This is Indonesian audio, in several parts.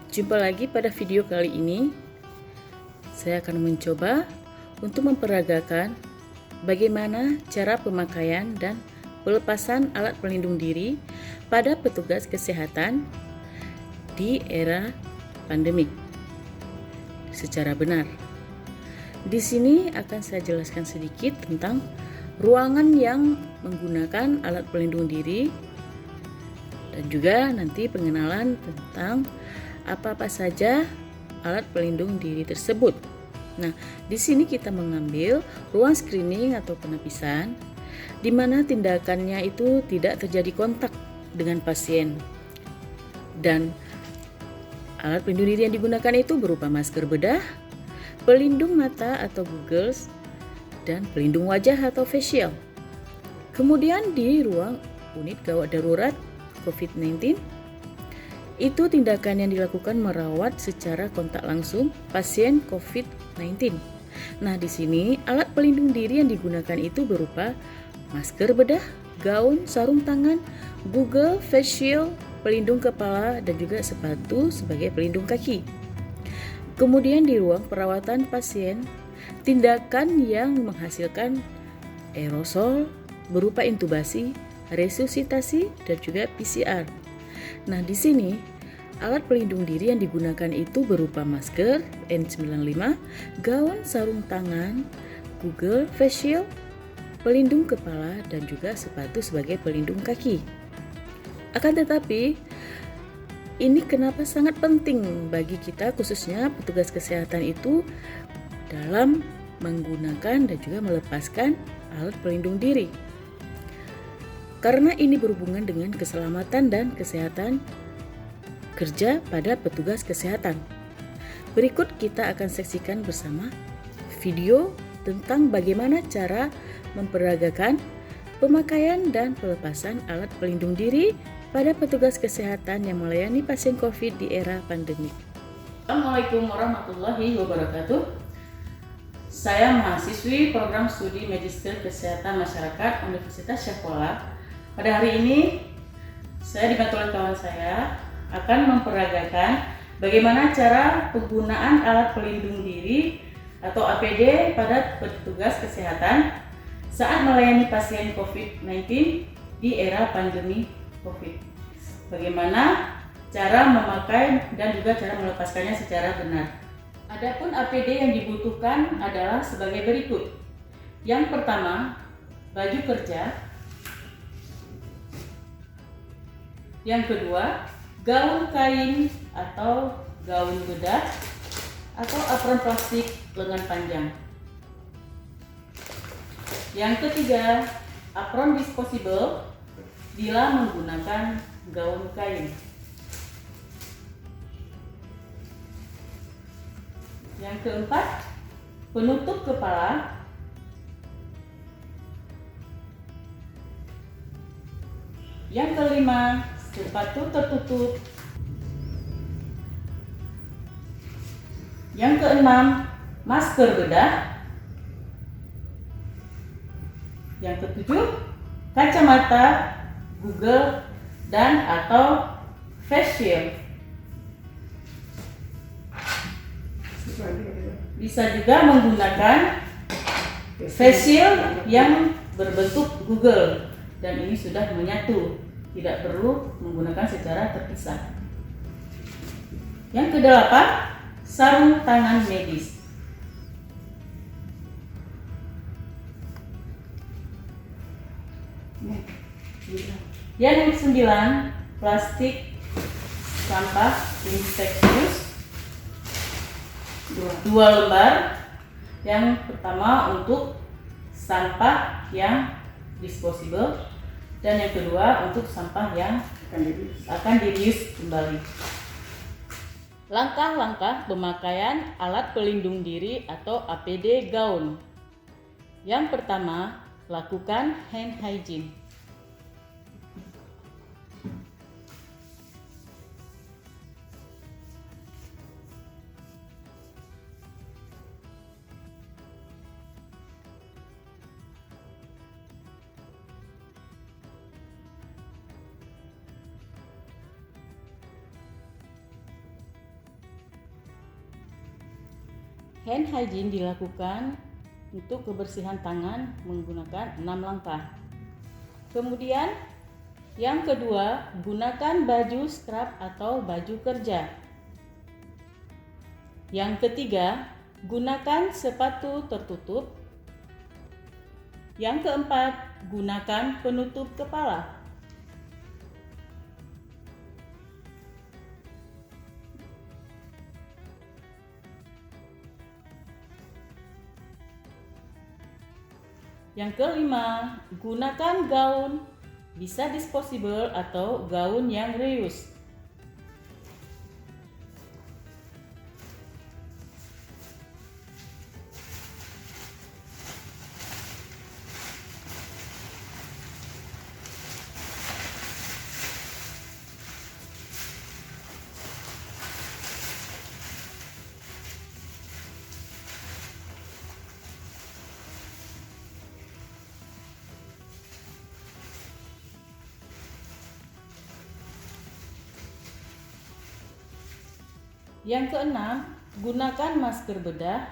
Jumpa lagi pada video kali ini. Saya akan mencoba untuk memperagakan bagaimana cara pemakaian dan pelepasan alat pelindung diri pada petugas kesehatan di era pandemik secara benar. Di sini akan saya jelaskan sedikit tentang ruangan yang menggunakan alat pelindung diri dan juga nanti pengenalan tentang apa-apa saja alat pelindung diri tersebut. Nah, di sini kita mengambil ruang screening atau penapisan di mana tindakannya itu tidak terjadi kontak dengan pasien. Dan alat pelindung diri yang digunakan itu berupa masker bedah, pelindung mata atau goggles, dan pelindung wajah atau facial. Kemudian di ruang unit gawat darurat COVID-19, itu tindakan yang dilakukan merawat secara kontak langsung pasien COVID-19. Nah, di sini alat pelindung diri yang digunakan itu berupa masker bedah, gaun, sarung tangan, goggle, face shield, pelindung kepala, dan juga sepatu sebagai pelindung kaki. Kemudian di ruang perawatan pasien, tindakan yang menghasilkan aerosol berupa intubasi, resusitasi, dan juga PCR. Nah, di sini alat pelindung diri yang digunakan itu berupa masker N95, gaun, sarung tangan, goggle, face shield, pelindung kepala, dan juga sepatu sebagai pelindung kaki. Akan tetapi, ini kenapa sangat penting bagi kita khususnya petugas kesehatan itu dalam menggunakan dan juga melepaskan alat pelindung diri. Karena ini berhubungan dengan keselamatan dan kesehatan kerja pada petugas kesehatan. Berikut kita akan saksikan bersama video tentang bagaimana cara memperagakan pemakaian dan pelepasan alat pelindung diri pada petugas kesehatan yang melayani pasien COVID di era pandemik. Assalamualaikum warahmatullahi wabarakatuh. Saya mahasiswi program studi Magister Kesehatan Masyarakat Universitas Syahkuala. Pada hari ini, saya dibantu oleh kawan saya akan memperagakan bagaimana cara penggunaan alat pelindung diri atau APD pada petugas kesehatan saat melayani pasien COVID-19 di era pandemi COVID. Bagaimana cara memakai dan juga cara melepaskannya secara benar. Adapun APD yang dibutuhkan adalah sebagai berikut. Yang pertama, baju kerja. Yang kedua, gaun kain atau gaun bedah atau apron plastik lengan panjang. Yang ketiga, apron disposable bila menggunakan gaun kain. Yang keempat, penutup kepala. Yang kelima, sepatu tertutup. Yang keenam, masker bedah. Yang ketujuh, kacamata, goggle, dan atau face shield. Bisa juga menggunakan face shield yang berbentuk goggle dan ini sudah menyatu, tidak perlu menggunakan secara terpisah. Yang kedelapan, sarung tangan medis. Yang kesembilan, plastik sampah infeksius 2 lembar. Yang pertama untuk sampah yang disposable dan yang kedua untuk sampah yang akan di-reuse kembali. Langkah-langkah pemakaian alat pelindung diri atau APD gaun. Yang pertama, lakukan hand hygiene. Hand hygiene dilakukan untuk kebersihan tangan menggunakan 6 langkah. Kemudian yang kedua, gunakan baju scrub atau baju kerja. Yang ketiga, gunakan sepatu tertutup. Yang keempat, gunakan penutup kepala. Yang kelima, gunakan gaun, bisa disposable atau gaun yang reuse. Yang keenam, gunakan masker bedah.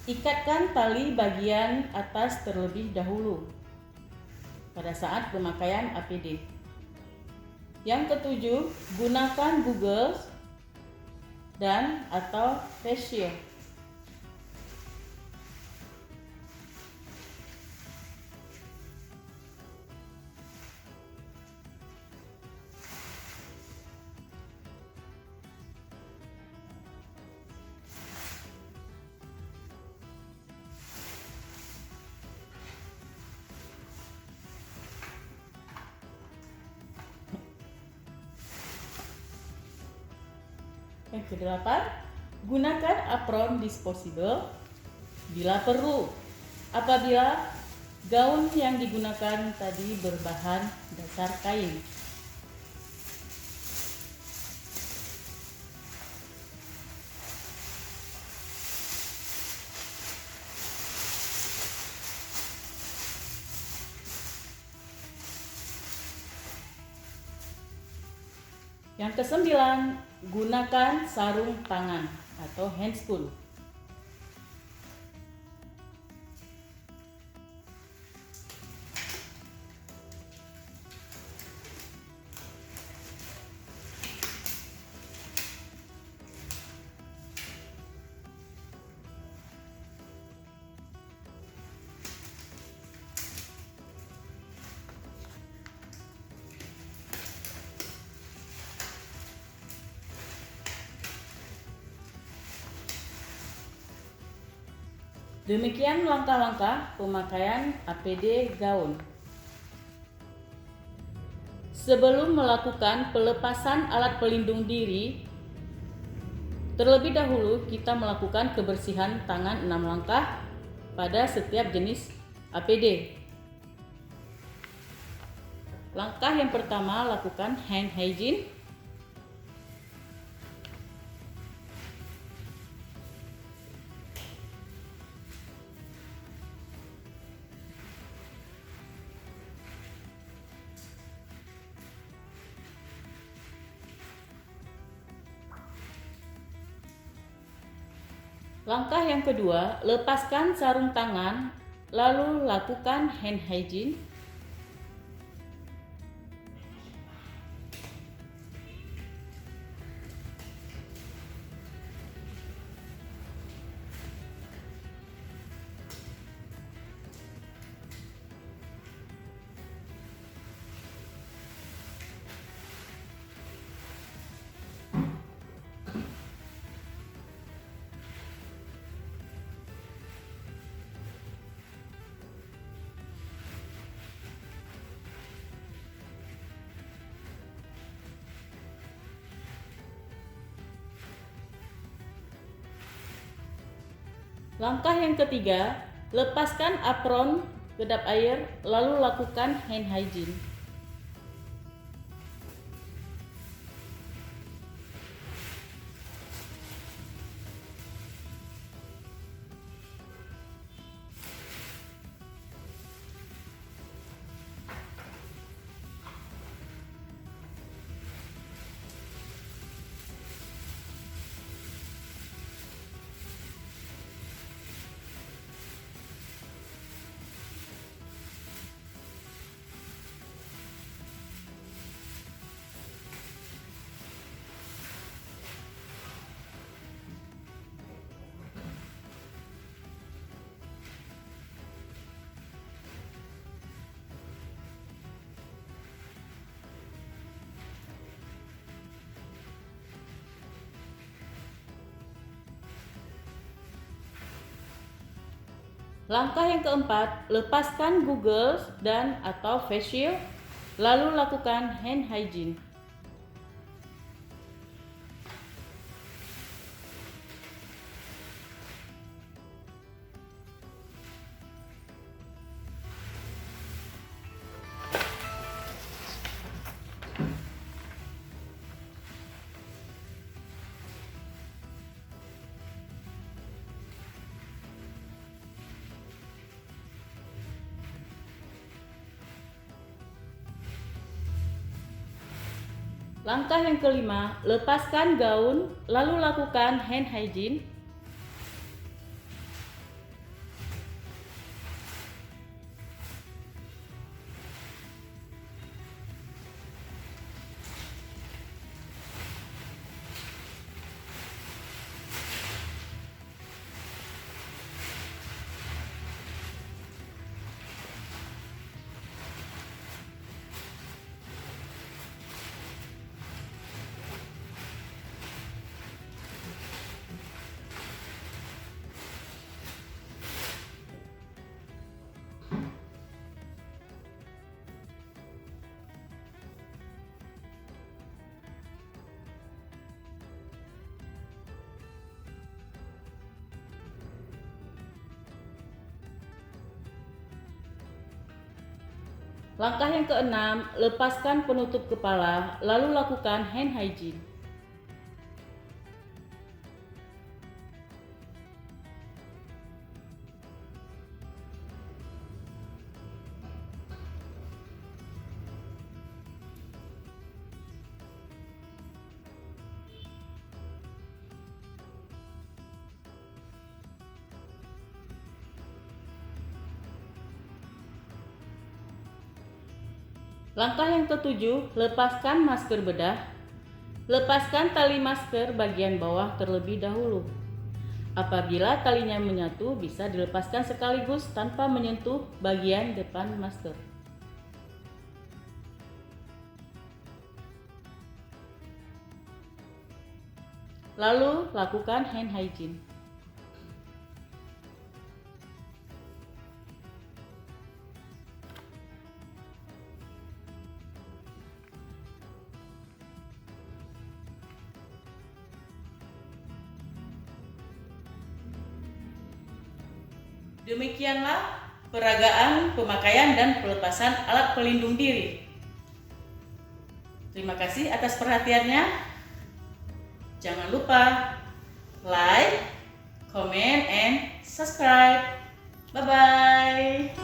Ikatkan tali bagian atas terlebih dahulu pada saat pemakaian APD. Yang ketujuh, gunakan goggles dan atau face shield. Yang kedelapan, gunakan apron disposable bila perlu. Apabila gaun yang digunakan tadi berbahan dasar kain. Yang kesembilan, gunakan sarung tangan atau handscoon. Demikian langkah-langkah pemakaian APD gaun. Sebelum melakukan pelepasan alat pelindung diri, terlebih dahulu kita melakukan kebersihan tangan 6 langkah pada setiap jenis APD. Langkah yang pertama, lakukan hand hygiene. Langkah yang kedua, lepaskan sarung tangan, lalu lakukan hand hygiene. Langkah yang ketiga, lepaskan apron, kedap air, lalu lakukan hand hygiene. Langkah yang keempat, lepaskan goggles dan atau face shield, lalu lakukan hand hygiene. Langkah yang kelima, lepaskan gaun, lalu lakukan hand hygiene. Langkah yang keenam, lepaskan penutup kepala, lalu lakukan hand hygiene. Langkah yang ketujuh, lepaskan masker bedah. Lepaskan tali masker bagian bawah terlebih dahulu. Apabila talinya menyatu, bisa dilepaskan sekaligus tanpa menyentuh bagian depan masker. Lalu, lakukan hand hygiene. Demikianlah peragaan, pemakaian, dan pelepasan alat pelindung diri. Terima kasih atas perhatiannya. Jangan lupa like, comment, and subscribe. Bye-bye.